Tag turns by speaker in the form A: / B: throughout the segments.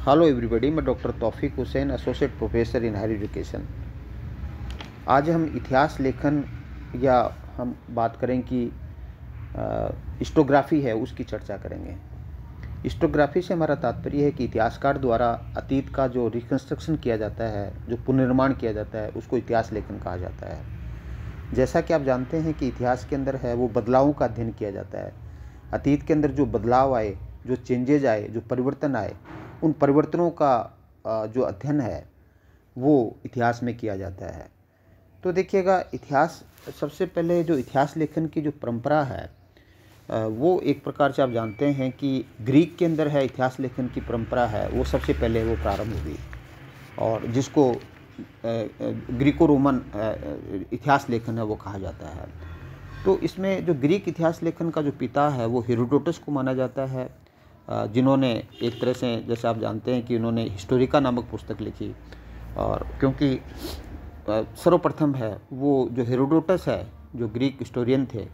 A: Hello everybody, मैं doctor Taufiq Hussain, associate professor in higher education. आज हम इतिहास लेखन या हम बात करें कि हिस्टोग्राफी है उसकी चर्चा करेंगे। हिस्टोग्राफी से हमारा तात्पर्य है कि इतिहासकार द्वारा अतीत का जो रिकन्स्ट्रक्शन किया जाता है, जो पुनर्निर्माण किया जाता है, उसको इतिहास लेखन कहा जाता है। जैसा कि आप जानते हैं कि इतिहास के अंदर है वो बदलावों का अध्ययन किया जाता है। अतीत के अंदर जो बदलाव आए, जो चेंजेज आए, जो परिवर्तन आए, उन परिवर्तनों का जो अध्ययन है वो इतिहास में किया जाता है। तो देखिएगा, इतिहास सबसे पहले जो इतिहास लेखन की जो परंपरा है वो एक प्रकार से आप जानते हैं कि ग्रीक के अंदर है इतिहास लेखन की परंपरा है, वो सबसे पहले वो प्रारंभ हुई और जिसको ग्रीको रोमन इतिहास लेखन है वो कहा जाता है। तो इसमें जो ग्रीक इतिहास लेखन का जो पिता है वो हेरोडोटस को माना जाता है, जिन्होंने एक तरह से, जैसे आप जानते हैं कि उन्होंने हिस्टोरिका नामक पुस्तक लिखी। और क्योंकि सर्वप्रथम है वो जो हेरोडोटस है, जो ग्रीक हिस्टोरियन थे,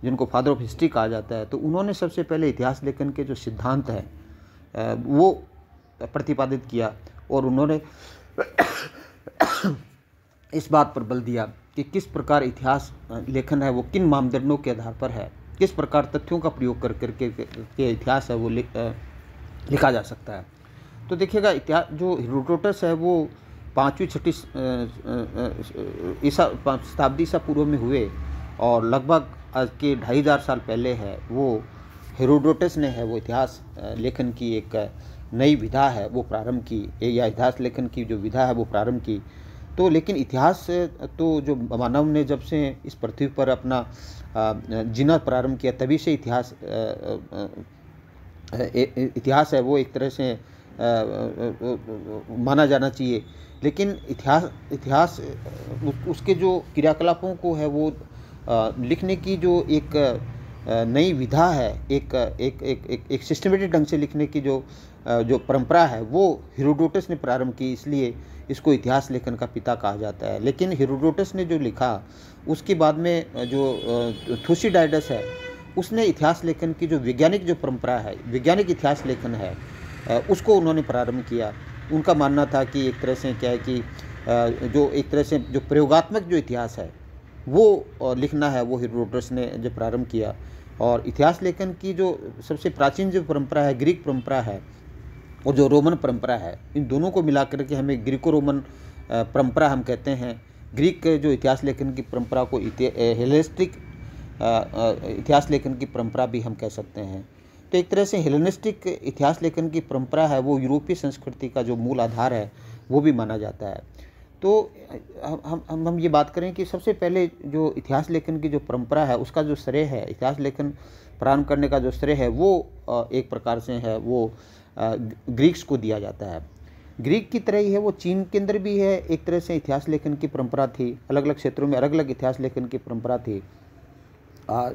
A: जिनको फादर ऑफ हिस्ट्री कहा जाता है, तो उन्होंने सबसे पहले इतिहास लेखन के जो सिद्धांत हैं वो प्रतिपादित किया और उन्होंने इस बात पर बल दिया कि किस प्रकार इतिहास लेखन है वो किन मापदंडों के आधार पर है, किस प्रकार तथ्यों का प्रयोग कर करके इतिहास है वो लिखा जा सकता है। तो देखिएगा, इतिहास जो हेरोडोटस है वो 5वीं-6वीं शताब्दी ईसा पूर्व में हुए और लगभग आज के 2500 साल पहले है वो हेरोडोटस ने है वो इतिहास लेखन की एक नई विधा है वो प्रारंभ की, या इतिहास लेखन की जो विधा है वो प्रारंभ की। तो लेकिन इतिहास तो जो मानव ने जब से इस पृथ्वी पर अपना जीना प्रारंभ किया तभी से इतिहास है वो एक तरह से माना जाना चाहिए। लेकिन इतिहास उसके जो क्रियाकलापों को है वो लिखने की जो एक नई विधा है, एक सिस्टमेटिक ढंग से लिखने की जो परंपरा है वो हेरोडोटस ने प्रारंभ की, इसलिए इसको इतिहास लेखन का पिता कहा जाता है। लेकिन हेरोडोटस ने जो लिखा उसके बाद में जो थुसिडाइडस है उसने इतिहास लेखन की जो वैज्ञानिक जो परंपरा है, वैज्ञानिक इतिहास लेखन है, उसको उन्होंने प्रारंभ किया। उनका मानना था कि एक तरह से क्या है कि जो एक तरह से जो प्रयोगात्मक जो इतिहास है वो लिखना है वो हेरोडोटस ने जो प्रारंभ किया। और इतिहास लेखन की जो सबसे प्राचीन जो परंपरा है, ग्रीक परंपरा है, और जो रोमन परंपरा है, इन दोनों को मिलाकर के हमें ग्रीको रोमन परंपरा हम कहते हैं। ग्रीक जो इतिहास लेखन की परंपरा को हेलेनिस्टिक इतिहास लेखन की परंपरा भी हम कह सकते हैं। तो एक तरह से हेलेनिस्टिक इतिहास लेखन की परंपरा है वो यूरोपीय संस्कृति का जो मूल आधार है वो भी माना जाता है। तो हम ये बात करें कि सबसे पहले जो इतिहास लेखन की जो परंपरा है उसका जो श्रेय है, इतिहास लेखन प्रारंभ करने का जो श्रेय है वो एक प्रकार से है वो ग्रीक्स को दिया जाता है। ग्रीक की तरह ही है वो चीन के अंदर भी है एक तरह से इतिहास लेखन की परंपरा थी। अलग अलग क्षेत्रों में अलग अलग इतिहास लेखन की परंपरा थी।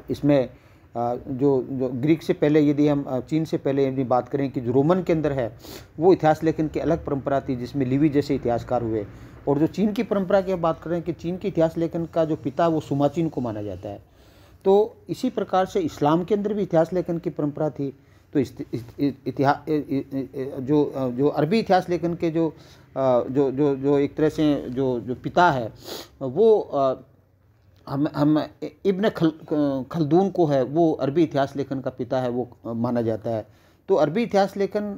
A: इसमें जो ग्रीक से पहले, यदि हम चीन से पहले यदि बात करें कि जो रोमन के अंदर है वो इतिहास लेखन की अलग परंपरा थी जिसमें लिवी जैसे इतिहासकार हुए। और जो चीन की परंपरा की बात करें कि चीन की इतिहास लेखन का जो पिता वो सुमाचीन को माना जाता है। तो इसी प्रकार से इस्लाम के अंदर भी इतिहास लेखन की परंपरा थी। तो इतिहास जो अरबी इतिहास लेखन के जो एक तरह से जो पिता है वो हम इब्न खलदून को है वो अरबी इतिहास लेखन का पिता है वो माना जाता है। तो अरबी इतिहास लेखन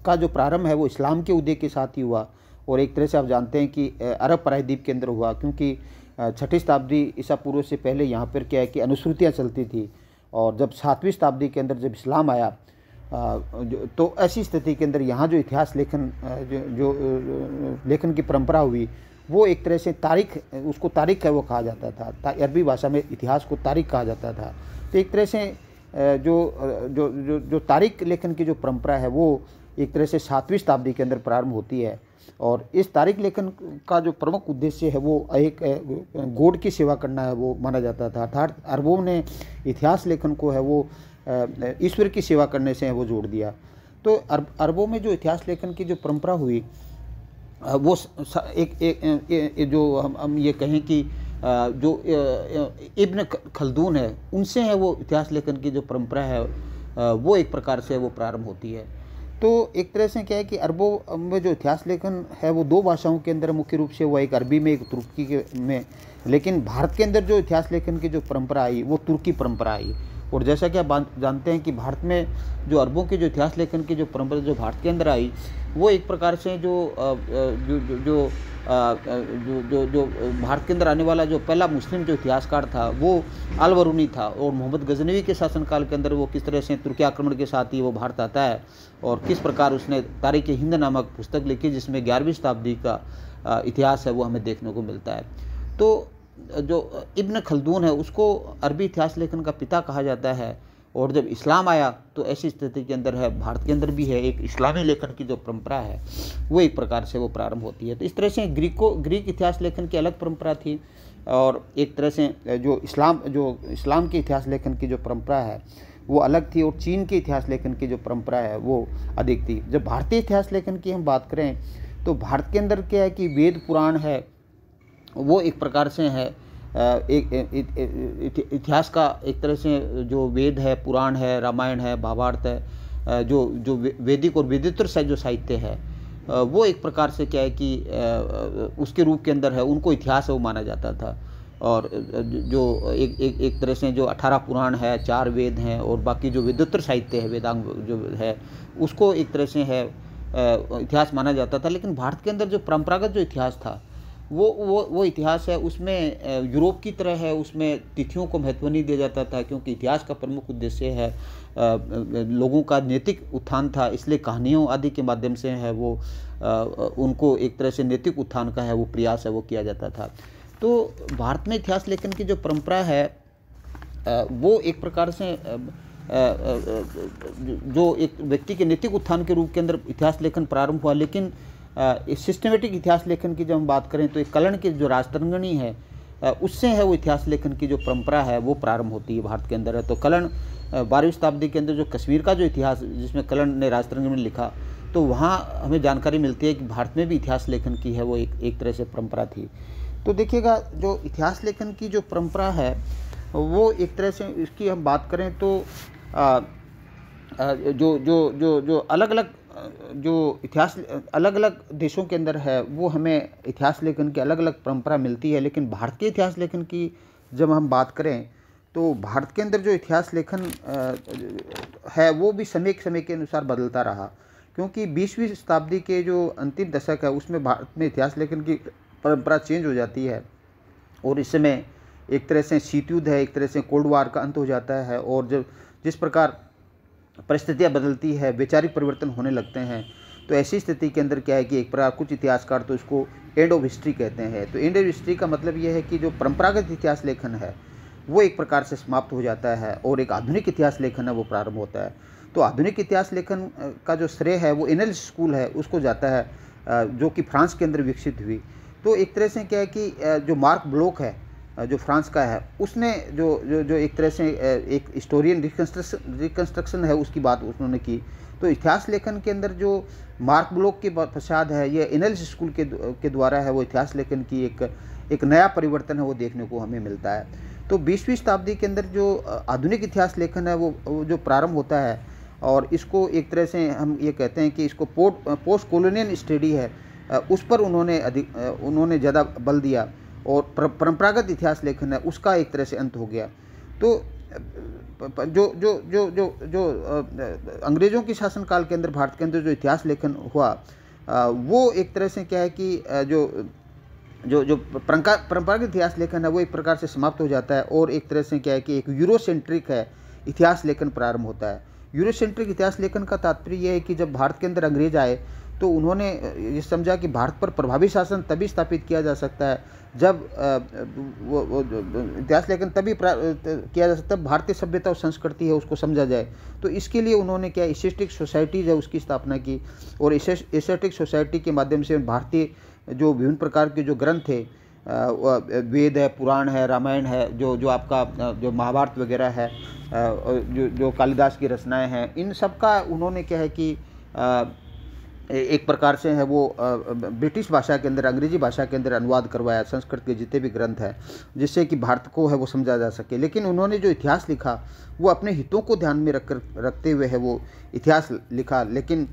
A: का जो प्रारंभ है वो इस्लाम के उदय के साथ ही हुआ। और एक तरह से आप जानते हैं कि अरब प्रायद्वीप के अंदर हुआ, क्योंकि 6वीं शताब्दी ईसा पूर्व से पहले यहाँ पर क्या है कि अनुश्रुतियाँ चलती थी। और जब 7वीं शताब्दी के अंदर जब इस्लाम आया तो ऐसी स्थिति के अंदर यहाँ जो इतिहास लेखन जो लेखन की परंपरा हुई वो एक तरह से तारीख, उसको तारीख है वो कहा जाता था। अरबी भाषा में इतिहास को तारीख कहा जाता था। तो एक तरह से जो तारीख लेखन की जो परंपरा है वो एक तरह से 7वीं शताब्दी के अंदर प्रारंभ होती है। और इस तारीख लेखन का जो प्रमुख उद्देश्य है वो एक गॉड की सेवा करना है वो माना जाता था। अर्थात अरबों ने इतिहास लेखन को है वो ईश्वर की सेवा करने से है वो जोड़ दिया। तो अरबों में जो इतिहास लेखन की जो परंपरा हुई वो एक जो हम ये कहें कि जो इब्न खलदून है उनसे है वो इतिहास लेखन की जो परंपरा है वो एक प्रकार से वो प्रारंभ होती है। तो एक तरह से क्या है कि अरबों में जो इतिहास लेखन है वो दो भाषाओं के अंदर मुख्य रूप से हुआ, एक अरबी में एक तुर्की के में। लेकिन भारत के अंदर जो इतिहास लेखन की जो परंपरा आई वो तुर्की परंपरा आई। और जैसा कि आप जानते हैं कि भारत में जो अरबों के जो इतिहास लेखन की जो परंपरा जो भारत के अंदर आई वो एक प्रकार से जो जो जो जो जो जो जो भारत के अंदर आने वाला जो पहला मुस्लिम जो इतिहासकार था वो अल-बरूनी था। और मोहम्मद गजनवी के शासनकाल के अंदर वो किस तरह से तुर्की आक्रमण के साथ ही वो भारत आता है और किस प्रकार उसने तारीख़-ए-हिंद नामक पुस्तक लिखी जिसमें 11वीं शताब्दी का इतिहास है वो हमें देखने को मिलता है। तो जो इब्न खल्दून है उसको अरबी इतिहास लेखन का पिता कहा जाता है। और जब इस्लाम आया तो ऐसी स्थिति के अंदर है, भारत के अंदर भी है, एक इस्लामी लेखन की जो परंपरा है वो एक प्रकार से वो प्रारंभ होती है। तो इस तरह से ग्रीक इतिहास लेखन की अलग परंपरा थी और एक तरह से जो इस्लाम के इतिहास लेखन की जो परंपरा है वो अलग थी और चीन के इतिहास लेखन की जो परंपरा है वो अधिक थी। जब भारतीय इतिहास लेखन की हम बात करें तो भारत के अंदर क्या है कि वेद पुराण है वो एक प्रकार से है एक इतिहास का एक तरह से जो वेद है, पुराण है, रामायण है, महाभारत है, जो वैदिक और वेदोत्तर से जो साहित्य है वो एक प्रकार से क्या है कि उसके रूप के अंदर है, उनको इतिहास है वो माना जाता था। और जो एक तरह से जो 18 पुराण है, 4 वेद हैं और बाकी जो वेदोत्तर साहित्य है, वेदांग जो है उसको एक तरह से है इतिहास माना जाता था। लेकिन भारत के अंदर जो परंपरागत जो इतिहास था वो इतिहास है उसमें यूरोप की तरह है, उसमें तिथियों को महत्व नहीं दिया जाता था क्योंकि इतिहास का प्रमुख उद्देश्य है लोगों का नैतिक उत्थान था। इसलिए कहानियों आदि के माध्यम से है वो उनको एक तरह से नैतिक उत्थान का है वो प्रयास है वो किया जाता था। तो भारत में इतिहास लेखन की जो परंपरा है वो एक प्रकार से जो एक व्यक्ति के नैतिक उत्थान के रूप के अंदर इतिहास लेखन प्रारंभ हुआ। लेकिन सिस्टमेटिक इतिहास लेखन की जब हम बात करें तो एक कलन की जो राजतरंगिणी है उससे है वो इतिहास लेखन की जो परंपरा है वो प्रारंभ होती है भारत के अंदर है। तो कलन 12वीं शताब्दी के अंदर जो कश्मीर का जो इतिहास जिसमें कलन ने राजतरंगिणी में लिखा तो वहाँ हमें जानकारी मिलती है कि भारत में भी इतिहास लेखन की है वो एक तरह से परंपरा थी। तो देखिएगा जो इतिहास लेखन की जो परंपरा है वो एक तरह से इसकी हम बात करें तो जो जो जो जो अलग अलग जो इतिहास अलग अलग देशों के अंदर है वो हमें इतिहास लेखन की अलग अलग परंपरा मिलती है। लेकिन भारत के इतिहास लेखन की जब हम बात करें तो भारत के अंदर जो इतिहास लेखन है वो भी समय के अनुसार बदलता रहा क्योंकि 20वीं शताब्दी के जो अंतिम दशक है उसमें भारत में इतिहास लेखन की परंपरा चेंज हो जाती है और इस समय एक तरह से शीत युद्ध है, एक तरह से कोल्ड वार का अंत हो जाता है और जब जिस प्रकार परिस्थितियाँ बदलती है, वैचारिक परिवर्तन होने लगते हैं। तो ऐसी स्थिति के अंदर क्या है कि एक प्रकार कुछ इतिहासकार तो इसको एंड ऑफ हिस्ट्री कहते हैं। तो एंड ऑफ हिस्ट्री का मतलब ये है कि जो परंपरागत इतिहास लेखन है वो एक प्रकार से समाप्त हो जाता है और एक आधुनिक इतिहास लेखन है वो प्रारंभ होता है। तो आधुनिक इतिहास लेखन का जो श्रेय है वो एनालिसिस स्कूल है उसको जाता है जो कि फ्रांस के अंदर विकसित हुई। तो एक तरह से क्या है कि जो मार्क ब्लॉक है जो फ्रांस का है उसने जो एक तरह से एक हिस्टोरियन रिकन्स्ट्रक्शन है उसकी बात उन्होंने की। तो इतिहास लेखन के अंदर जो मार्क ब्लॉक के पश्चात है ये एनालिसिस स्कूल के द्वारा है वो इतिहास लेखन की एक नया परिवर्तन है वो देखने को हमें मिलता है। तो 20वीं शताब्दी के अंदर जो आधुनिक इतिहास लेखन है वो जो प्रारंभ होता है और इसको एक तरह से हम ये कहते हैं कि इसको पोस्ट कॉलोनियल स्टडी है उस पर उन्होंने ज़्यादा बल दिया और परंपरागत इतिहास लेखन है उसका एक तरह से अंत हो गया। तो जो जो जो जो जो अंग्रेज़ों के शासनकाल के अंदर भारत के अंदर जो इतिहास लेखन हुआ वो एक तरह से क्या है कि जो परंपरागत इतिहास लेखन है वो एक प्रकार से समाप्त हो जाता है और एक तरह से क्या है कि एक यूरोसेंट्रिक है इतिहास लेखन प्रारंभ होता है। यूरोसेंट्रिक इतिहास लेखन का तात्पर्य यह है कि जब भारत के अंदर अंग्रेज आए तो उन्होंने ये समझा कि भारत पर प्रभावी शासन तभी स्थापित किया जा सकता है जब वो इतिहास लेखन तभी किया जा सकता है भारतीय सभ्यता और संस्कृति है उसको समझा जाए। तो इसके लिए उन्होंने क्या एशियाटिक सोसाइटीज़ है उसकी स्थापना की और एशियाटिक सोसाइटी के माध्यम से भारतीय जो विभिन्न प्रकार के जो ग्रंथ थे वेद है, पुराण है, रामायण है, जो आपका जो महाभारत वगैरह है, जो कालिदास की रचनाएं हैं, इन सब का उन्होंने क्या है कि एक प्रकार से है वो ब्रिटिश भाषा के अंदर, अंग्रेजी भाषा के अंदर अनुवाद करवाया संस्कृत के जितने भी ग्रंथ हैं, जिससे कि भारत को है वो समझा जा सके। लेकिन उन्होंने जो इतिहास लिखा वो अपने हितों को ध्यान में रखते हुए है वो इतिहास लिखा। लेकिन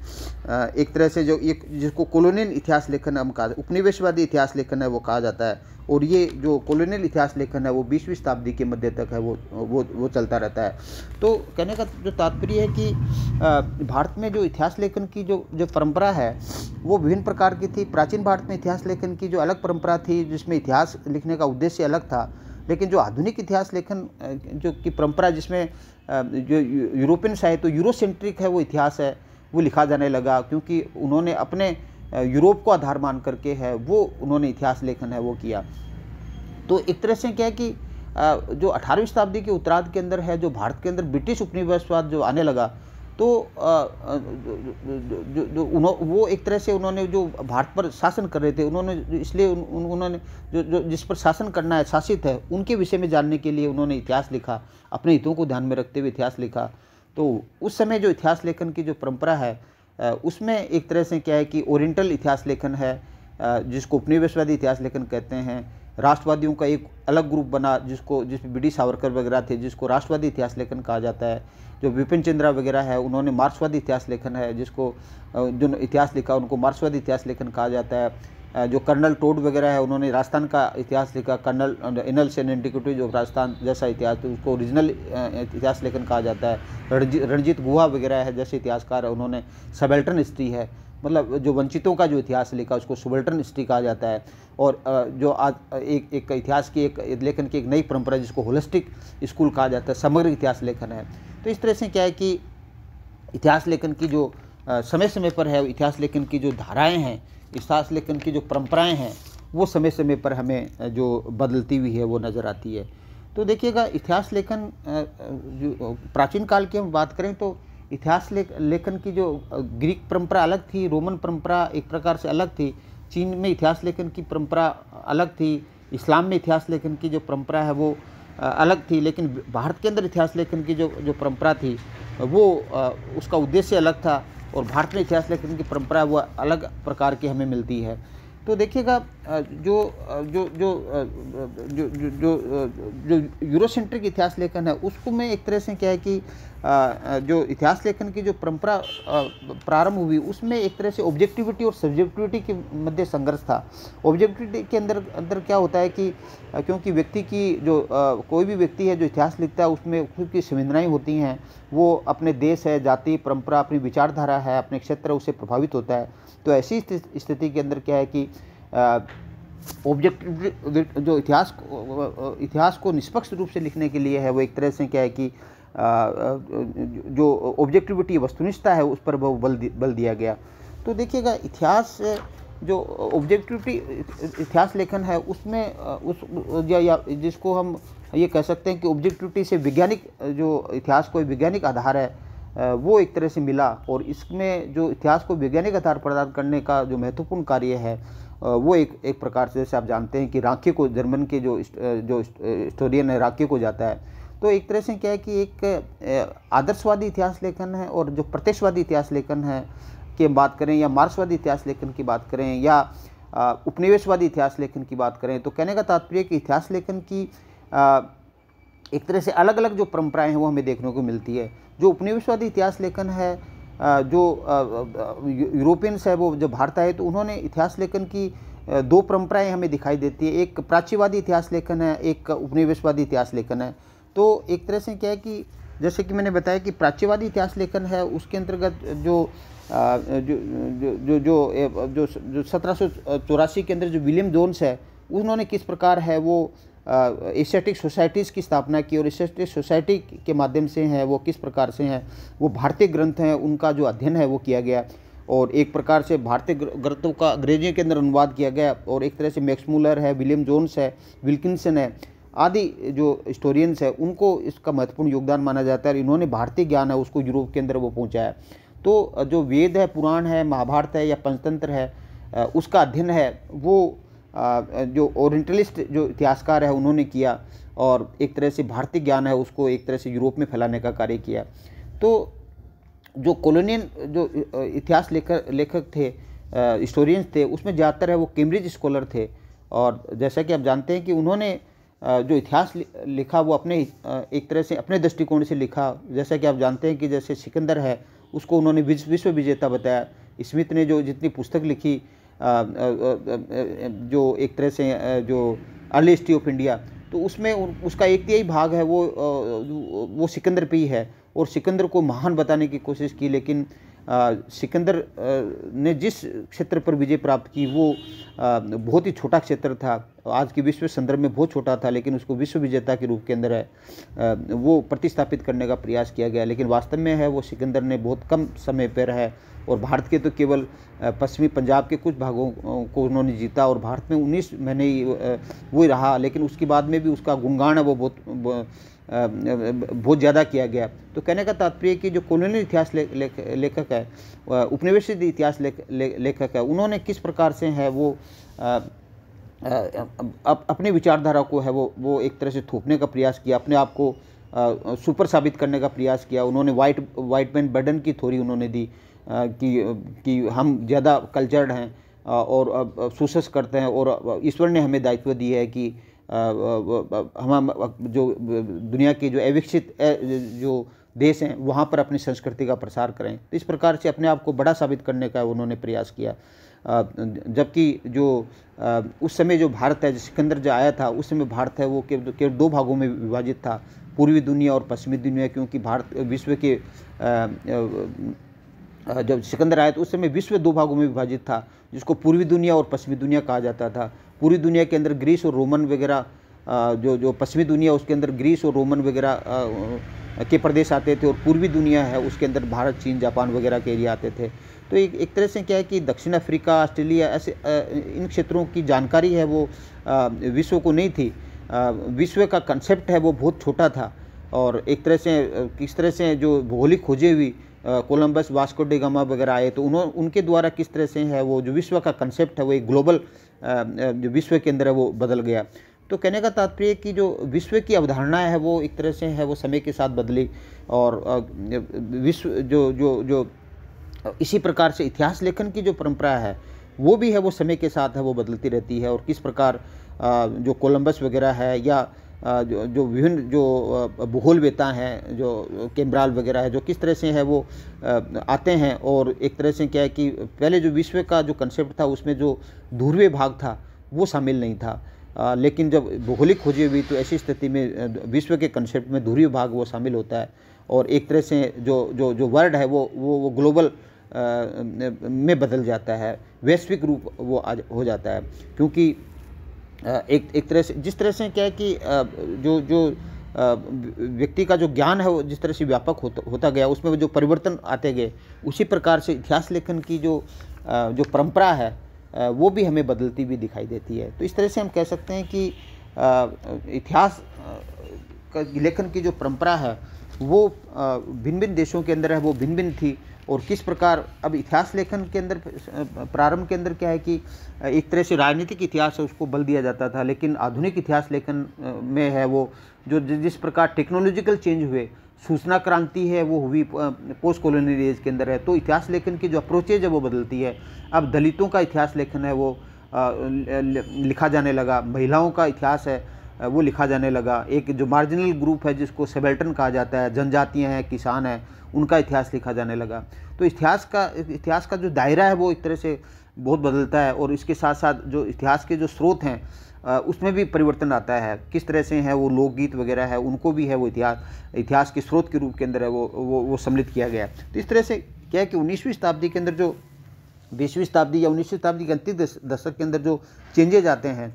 A: एक तरह से जो एक जिसको कॉलोनियल इतिहास लेखन हम कहा, उपनिवेशवादी इतिहास लेखन है वो कहा जाता है, और ये जो कॉलोनियल इतिहास लेखन है वो 20वीं शताब्दी के मध्य तक है वो चलता रहता है। तो कहने का जो तात्पर्य है कि भारत में जो इतिहास लेखन की जो परंपरा है वो विभिन्न प्रकार की थी। प्राचीन भारत में इतिहास लेखन की जो अलग परंपरा थी, जिसमें इतिहास लिखने का उद्देश्य अलग था। लेकिन जो आधुनिक इतिहास लेखन जो की परंपरा, जिसमें जो यूरोपियन साहित्य यूरोसेंट्रिक है वो इतिहास है वो लिखा जाने लगा, क्योंकि उन्होंने अपने यूरोप को आधार मान करके है वो उन्होंने इतिहास लेखन है वो किया। तो एक तरह से क्या है कि जो 18वीं शताब्दी के उत्तरार्ध के अंदर है, जो भारत के अंदर ब्रिटिश उपनिवेशवाद जो आने लगा, तो वो एक तरह से उन्होंने जो भारत पर शासन कर रहे थे, उन्होंने इसलिए उन्होंने जो जिस पर शासन करना है, शासित है, उनके विषय में जानने के लिए उन्होंने इतिहास लिखा, अपने हितों को ध्यान में रखते हुए इतिहास लिखा। तो उस समय जो इतिहास लेखन की जो परंपरा है उसमें एक तरह से क्या है कि ओरिएंटल इतिहास लेखन है, जिसको उपनिवेशवादी इतिहास लेखन कहते हैं। राष्ट्रवादियों का एक अलग ग्रुप बना जिसमें बी डी सावरकर वगैरह थे, जिसको राष्ट्रवादी इतिहास लेखन कहा जाता है। जो विपिन चंद्रा वगैरह है, उन्होंने मार्क्सवादी इतिहास लेखन है, जिसको जो इतिहास लिखा उनको मार्क्सवादी इतिहास लेखन कहा जाता है। जो कर्नल टोड वगैरह है, उन्होंने राजस्थान का इतिहास लिखा, कर्नल एनल्स एंड एंटिक्विटी, जो राजस्थान जैसा इतिहास, तो उसको ओरिजिनल इतिहास लेखन कहा जाता है। रणजीत गुहा वगैरह है जैसे इतिहासकार है, उन्होंने सबल्टर्न हिस्ट्री है, मतलब जो वंचितों का जो इतिहास लिखा उसको सबल्टर्न हिस्ट्री कहा जाता है। और जो आज एक इतिहास की एक लेखन की एक नई परंपरा जिसको होलिस्टिक स्कूल कहा जाता है, समग्र इतिहास लेखन है। तो इस तरह से क्या है कि इतिहास लेखन की जो समय समय पर है, इतिहास लेखन की जो धाराएं हैं, इतिहास लेखन की जो परंपराएं हैं, वो समय समय पर हमें जो बदलती हुई है वो नज़र आती है। तो देखिएगा, इतिहास लेखन जो प्राचीन काल की हम बात करें तो इतिहास लेखन की जो ग्रीक परंपरा अलग थी, रोमन परंपरा एक प्रकार से अलग थी, चीन में इतिहास लेखन की परंपरा अलग थी, इस्लाम में इतिहास लेखन की जो परंपरा है वो अलग थी। लेकिन भारत के अंदर इतिहास लेखन की जो परंपरा थी वो उसका उद्देश्य अलग था, और भारत में इतिहास लेखन की परंपरा वो अलग प्रकार की हमें मिलती है। तो देखिएगा, जो जो जो जो जो जो यूरोसेंट्रिक इतिहास लेखन है उसको में एक तरह से क्या है कि जो इतिहास लेखन की जो परंपरा प्रारंभ हुई उसमें एक तरह से ऑब्जेक्टिविटी और सब्जेक्टिविटी के मध्य संघर्ष था। ऑब्जेक्टिविटी के अंदर क्या होता है कि क्योंकि व्यक्ति की जो कोई भी व्यक्ति है जो इतिहास लिखता है उसमें खुद की संवेदनाएं होती हैं, वो अपने देश है, जाति, परंपरा, अपनी विचारधारा है, अपने क्षेत्र उससे प्रभावित होता है। तो ऐसी स्थिति के अंदर क्या है कि ऑब्जेक्टिव जो इतिहास को निष्पक्ष रूप से लिखने के लिए है वो एक तरह से क्या है कि जो ऑब्जेक्टिविटी वस्तुनिष्ठता है उस पर वो बल दिया गया। तो देखिएगा, इतिहास जो ऑब्जेक्टिविटी इतिहास लेखन है उसमें या जिसको हम ये कह सकते हैं कि ऑब्जेक्टिविटी से वैज्ञानिक जो इतिहास को वैज्ञानिक आधार है वो एक तरह से मिला, और इसमें जो इतिहास को वैज्ञानिक आधार प्रदान करने का जो महत्वपूर्ण कार्य है वो एक प्रकार से, जैसे आप जानते हैं कि रांके को, जर्मन के जो हिस्टोरियन है रांके को जाता है। तो एक तरह से क्या है कि एक आदर्शवादी इतिहास लेखन है, और जो प्रत्यक्षवादी इतिहास लेखन है की बात करें, या मार्क्सवादी इतिहास लेखन की बात करें, या उपनिवेशवादी इतिहास लेखन की बात करें, तो कहने का तात्पर्य कि इतिहास लेखन की एक तरह से अलग अलग जो परंपराएं हैं वो हमें देखने को मिलती है। जो उपनिवेशवादी इतिहास लेखन है, जो यूरोपियंस है वो जब भारत आए तो उन्होंने इतिहास लेखन की दो परंपराएं हमें दिखाई देती है, एक प्राच्यवादी इतिहास लेखन है, एक उपनिवेशवादी इतिहास लेखन है। तो एक तरह से क्या है कि जैसे कि मैंने बताया कि प्राच्यवादी इतिहास लेखन है उसके अंतर्गत जो 1784 के अंदर जो विलियम जोन्स है उन्होंने किस प्रकार है वो एशियाटिक सोसाइटीज़ की स्थापना की, और एशियाटिक सोसाइटी के माध्यम से है वो किस प्रकार से हैं वो भारतीय ग्रंथ हैं उनका जो अध्ययन है वो किया गया, और एक प्रकार से भारतीय ग्रंथों का अंग्रेजी के अंदर अनुवाद किया गया। और एक तरह से मैक्स मूलर है, विलियम जोन्स है, विल्किंसन है आदि जो हिस्टोरियंस है उनको इसका महत्वपूर्ण योगदान माना जाता है। इन्होंने भारतीय ज्ञान है उसको यूरोप के अंदर वो पहुँचाया। तो जो वेद है, पुराण है, महाभारत है या पंचतंत्र है उसका अध्ययन है वो जो ओरिएंटलिस्ट जो इतिहासकार है उन्होंने किया, और एक तरह से भारतीय ज्ञान है उसको एक तरह से यूरोप में फैलाने का कार्य किया। तो जो कॉलोनियल जो इतिहास लेखक थे, हिस्टोरियंस थे, उसमें ज़्यादातर है वो कैम्ब्रिज स्कॉलर थे। और जैसा कि आप जानते हैं कि उन्होंने जो इतिहास लिखा वो अपने एक तरह से अपने दृष्टिकोण से लिखा। जैसा कि आप जानते हैं कि जैसे सिकंदर है उसको उन्होंने विश्व विजेता बताया। स्मिथ ने जो जितनी पुस्तक लिखी जो एक तरह से जो अर्ली हिस्ट्री ऑफ इंडिया, तो उसमें उसका 1/3 भाग है वो सिकंदर पे ही है और सिकंदर को महान बताने की कोशिश की। लेकिन सिकंदर ने जिस क्षेत्र पर विजय प्राप्त की वो बहुत ही छोटा क्षेत्र था, आज के विश्व संदर्भ में बहुत छोटा था, लेकिन उसको विश्व विजेता के रूप के अंदर है वो प्रतिस्थापित करने का प्रयास किया गया। लेकिन वास्तव में है वो सिकंदर ने बहुत कम समय पर है और भारत के तो केवल पश्चिमी पंजाब के कुछ भागों को उन्होंने जीता और भारत में 19 महीने ही वो ही रहा। लेकिन उसके बाद में भी उसका गुणगान है वो बहुत ज़्यादा किया गया। तो कहने का तात्पर्य कि जो कॉलोनियल इतिहास लेखक है, उपनिवेशित इतिहास लेखक है, उन्होंने किस प्रकार से है वो अपनी विचारधारा को है वो एक तरह से थोपने का प्रयास किया, अपने आप को सुपर साबित करने का प्रयास किया। उन्होंने वाइट मैन बर्डन की थ्योरी उन्होंने दी कि हम ज़्यादा कल्चर्ड हैं और सुसस करते हैं और ईश्वर ने हमें दायित्व दी है कि हम जो दुनिया के जो अविकसित जो देश हैं वहाँ पर अपनी संस्कृति का प्रसार करें। तो इस प्रकार से अपने आप को बड़ा साबित करने का उन्होंने प्रयास किया। जबकि जो उस समय जो भारत है, सिकंदर जो आया था उस समय भारत है वो केवल 2 भागों में विभाजित था, पूर्वी दुनिया और पश्चिमी दुनिया। क्योंकि भारत विश्व के जब सिकंदर आया तो उस समय विश्व 2 भागों में विभाजित था, जिसको पूर्वी दुनिया और पश्चिमी दुनिया कहा जाता था। पूर्वी दुनिया के अंदर ग्रीस और रोमन वगैरह, जो पश्चिमी दुनिया उसके अंदर ग्रीस और रोमन वगैरह के प्रदेश आते थे और पूर्वी दुनिया है उसके अंदर भारत, चीन, जापान वगैरह के एरिया आते थे। तो एक तरह से क्या है कि दक्षिण अफ्रीका, ऑस्ट्रेलिया, ऐसे इन क्षेत्रों की जानकारी है वो विश्व को नहीं थी। विश्व का कंसेप्ट है वो बहुत छोटा था और एक तरह से किस तरह से जो भौगोलिक खोजें हुई, कोलंबस, वास्को डी गामा वगैरह आए तो उनके द्वारा किस तरह से है वो जो विश्व का कंसेप्ट है वो एक ग्लोबल जो विश्व के अंदर है वो बदल गया। तो कहने का तात्पर्य कि जो विश्व की अवधारणा है वो एक तरह से है वो समय के साथ बदली और विश्व जो इसी प्रकार से इतिहास लेखन की जो परंपरा है वो भी है वो समय के साथ है वो बदलती रहती है। और किस प्रकार जो कोलंबस वगैरह है या जो विभिन्न जो भूगोलवेत्ता हैं, जो कैम्ब्राल वगैरह है, जो किस तरह से है वो आते हैं और एक तरह से क्या है कि पहले जो विश्व का जो कंसेप्ट था उसमें जो ध्रुवीय भाग था वो शामिल नहीं था। लेकिन जब भौगोलिक खोजें हुई तो ऐसी स्थिति में विश्व के कंसेप्ट में ध्रुवीय भाग वो शामिल होता है और एक तरह से जो वर्ड है वो ग्लोबल में बदल जाता है, वैश्विक रूप वो हो जाता है। क्योंकि एक तरह से जिस तरह से क्या है कि जो व्यक्ति का जो ज्ञान है वो जिस तरह से व्यापक होता गया उसमें जो परिवर्तन आते गए, उसी प्रकार से इतिहास लेखन की जो परंपरा है वो भी हमें बदलती भी दिखाई देती है। तो इस तरह से हम कह सकते हैं कि इतिहास लेखन की जो परंपरा है वो भिन्न भिन्न देशों के अंदर है वो भिन्न भिन्न थी। और किस प्रकार अब इतिहास लेखन के अंदर प्रारंभ के अंदर क्या है कि एक तरह से राजनीतिक इतिहास है उसको बल दिया जाता था, लेकिन आधुनिक इतिहास लेखन में है वो जो जिस प्रकार टेक्नोलॉजिकल चेंज हुए, सूचना क्रांति है वो हुई पोस्ट कॉलोनियल एज के अंदर है, तो इतिहास लेखन की जो अप्रोचेज है वो बदलती है। अब दलितों का इतिहास लेखन है वो लिखा जाने लगा, महिलाओं का इतिहास है वो लिखा जाने लगा, एक जो मार्जिनल ग्रुप है जिसको सबाल्टर्न कहा जाता है, जनजातियाँ हैं, किसान हैं, उनका इतिहास लिखा जाने लगा। तो इतिहास का जो दायरा है वो एक तरह से बहुत बदलता है और इसके साथ साथ जो इतिहास के जो स्रोत हैं उसमें भी परिवर्तन आता है। किस तरह से है वो लोकगीत वगैरह है उनको भी है वो इतिहास के स्रोत के रूप के अंदर है वो सम्मिलित किया गया। तो इस तरह से क्या है कि 19वीं शताब्दी के अंदर जो 20वीं शताब्दी या 19वीं शताब्दी के अंतिम दशक के अंदर जो चेंजेज आते हैं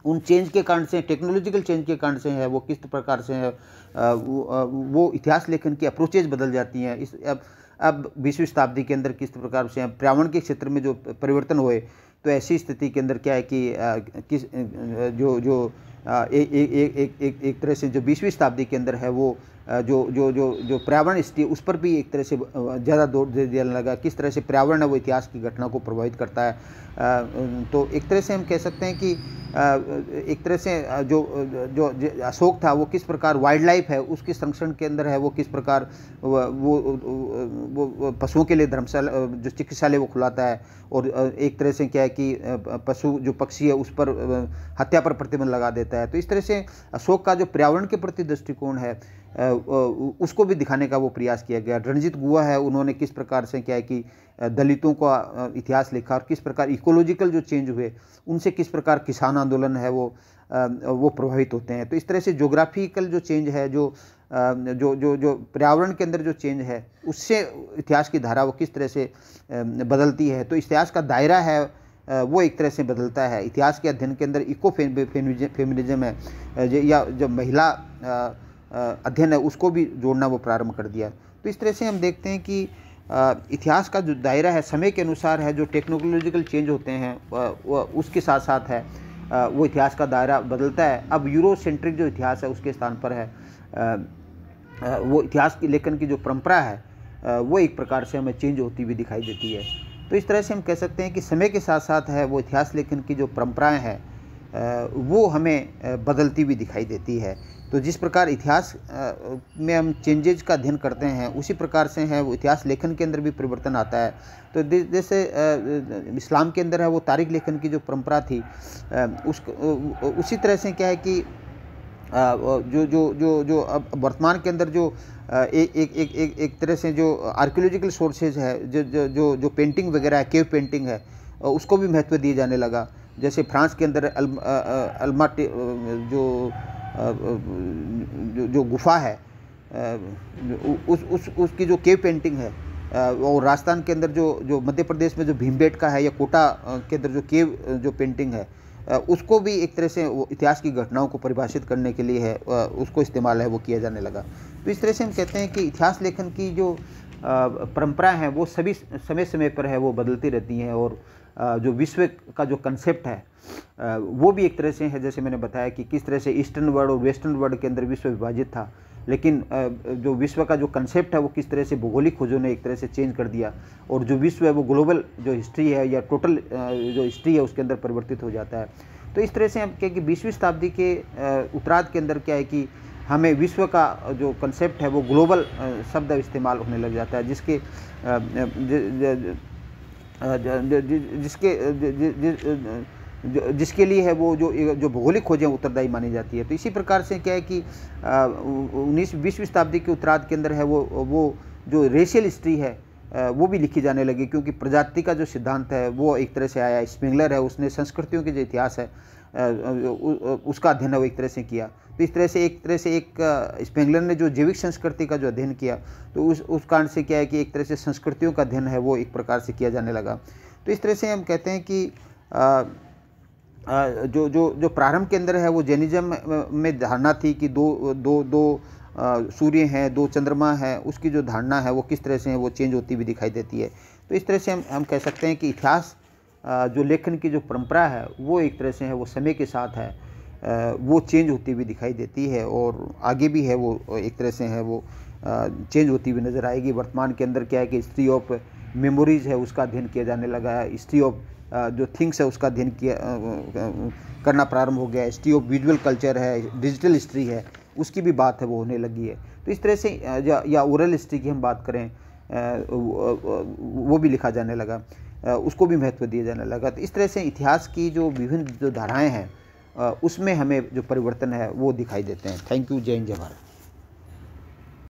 A: उन चेंज के कारण से, टेक्नोलॉजिकल चेंज के कारण से है वो किस प्रकार से है वो इतिहास लेखन की अप्रोचेज बदल जाती हैं। अब 20वीं शताब्दी के अंदर किस प्रकार से पर्यावरण के क्षेत्र में जो परिवर्तन हुए, तो ऐसी स्थिति के अंदर क्या है कि एक तरह से जो 20वीं शताब्दी के अंदर है वो जो पर्यावरण स्थिति उस पर भी एक तरह से ज़्यादा जोर दे दिया लगा, किस तरह से पर्यावरण है वो इतिहास की घटना को प्रभावित करता है। तो एक तरह से हम कह सकते हैं कि एक तरह से जो अशोक था वो किस प्रकार वाइल्ड लाइफ है उसके संरक्षण के अंदर है, वो किस प्रकार वो पशुओं के लिए धर्मशाला जो चिकित्सालय वो खुलाता है, और एक तरह से क्या है कि पशु जो पक्षी है उस पर हत्या पर प्रतिबंध लगा देता है। तो इस तरह से अशोक का जो पर्यावरण के प्रति दृष्टिकोण है उसको भी दिखाने का वो प्रयास किया गया। रणजीत गुहा है, उन्होंने किस प्रकार से क्या है कि दलितों का इतिहास लिखा और किस प्रकार इकोलॉजिकल जो चेंज हुए उनसे किस प्रकार किसान आंदोलन है वो प्रभावित होते हैं। तो इस तरह से ज्योग्राफिकल जो चेंज है, जो पर्यावरण के अंदर जो चेंज है उससे इतिहास की धारा वो किस तरह से बदलती है। तो इतिहास का दायरा है वो एक तरह से बदलता है। इतिहास के अध्ययन के अंदर इको फेमिनिज्म है या जब महिला अध्ययन है उसको भी जोड़ना वो प्रारंभ कर दिया। तो इस तरह से हम देखते हैं कि इतिहास का जो दायरा है समय के अनुसार है, जो टेक्नोलॉजिकल चेंज होते हैं उसके साथ साथ है वो इतिहास का दायरा बदलता है। अब यूरोसेंट्रिक जो इतिहास है उसके स्थान पर है वो इतिहास की लेखन की जो परंपरा है वो एक प्रकार से हमें चेंज होती हुई दिखाई देती है। तो इस तरह से हम कह सकते हैं कि समय के साथ साथ है वो इतिहास लेखन की जो परंपराएं हैं वो हमें बदलती हुई दिखाई देती है। तो जिस प्रकार इतिहास में हम चेंजेज का अध्ययन करते हैं उसी प्रकार से है वो इतिहास लेखन के अंदर भी परिवर्तन आता है। तो जैसे इस्लाम के अंदर है वो तारीख लेखन की जो परंपरा थी उसी तरह से क्या है कि जो अब वर्तमान के अंदर जो एक तरह से जो आर्कियोलॉजिकल सोर्सेज है, जो पेंटिंग वगैरह है, केव पेंटिंग है, उसको भी महत्व दिए जाने लगा। जैसे फ्रांस के अंदर अल्माटी जो गुफा है उसकी जो केव पेंटिंग है, और राजस्थान के अंदर जो मध्य प्रदेश में जो भीमबेटका है या कोटा के अंदर जो केव जो पेंटिंग है उसको भी एक तरह से वो इतिहास की घटनाओं को परिभाषित करने के लिए है उसको इस्तेमाल है वो किया जाने लगा। तो इस तरह से हम कहते हैं कि इतिहास लेखन की जो परंपरा है वो सभी समय समय पर है वो बदलती रहती हैं, और जो विश्व का जो कंसेप्ट है वो भी एक तरह से है, जैसे मैंने बताया कि किस तरह से ईस्टर्न वर्ल्ड और वेस्टर्न वर्ल्ड के अंदर विश्व विभाजित था, लेकिन जो विश्व का जो कंसेप्ट है वो किस तरह से भौगोलिक खोजों ने एक तरह से चेंज कर दिया, और जो विश्व है वो ग्लोबल जो हिस्ट्री है या टोटल जो हिस्ट्री है उसके अंदर परिवर्तित हो जाता है। तो इस तरह से हम कहें कि 20वीं शताब्दी के उत्तरार्ध के अंदर क्या है कि हमें विश्व का जो कंसेप्ट है वो ग्लोबल शब्द इस्तेमाल होने लग जाता है, जिसके लिए है वो जो भौगोलिक खोजें उत्तरदायी मानी जाती है। तो इसी प्रकार से क्या है कि 19वीं शताब्दी के उत्तरार्ध के अंदर है वो जो रेशियल हिस्ट्री है वो भी लिखी जाने लगी, क्योंकि प्रजाति का जो सिद्धांत है वो एक तरह से आया। स्पेंगलर है उसने संस्कृतियों के जो इतिहास है उसका अध्ययन है वो एक तरह से किया। तो इस तरह से एक स्पेंगलर ने जो जैविक संस्कृति का जो अध्ययन किया तो उस कारण से क्या है कि एक तरह से संस्कृतियों का अध्ययन है वो एक प्रकार से किया जाने लगा। तो इस तरह से हम कहते हैं कि जो प्रारंभ के अंदर है वो जैनिज्म में धारणा थी कि दो सूर्य हैं, दो चंद्रमा है, उसकी जो धारणा है वो किस तरह से है वो चेंज होती हुई दिखाई देती है। तो इस तरह से हम कह सकते हैं कि इतिहास जो लेखन की जो परंपरा है वो एक तरह से है वो समय के साथ है वो चेंज होती हुई दिखाई देती है, और आगे भी है वो एक तरह से है वो चेंज होती हुई नज़र आएगी। वर्तमान के अंदर क्या है कि हिस्ट्री ऑफ मेमोरीज है उसका अध्ययन किया जाने लगा है, हिस्ट्री ऑफ जो थिंग्स है उसका अध्ययन करना प्रारंभ हो गया है, हिस्ट्री ऑफ विजुअल कल्चर है, डिजिटल हिस्ट्री है उसकी भी बात है वो होने लगी है। तो इस तरह से या ओरल हिस्ट्री की हम बात करें वो भी लिखा जाने लगा, उसको भी महत्व दिया जाने लगा। तो इस तरह से इतिहास की जो विभिन्न जो धाराएं हैं उसमें हमें जो परिवर्तन है वो दिखाई देते हैं। Thank you. जय हिंद, जय भारत।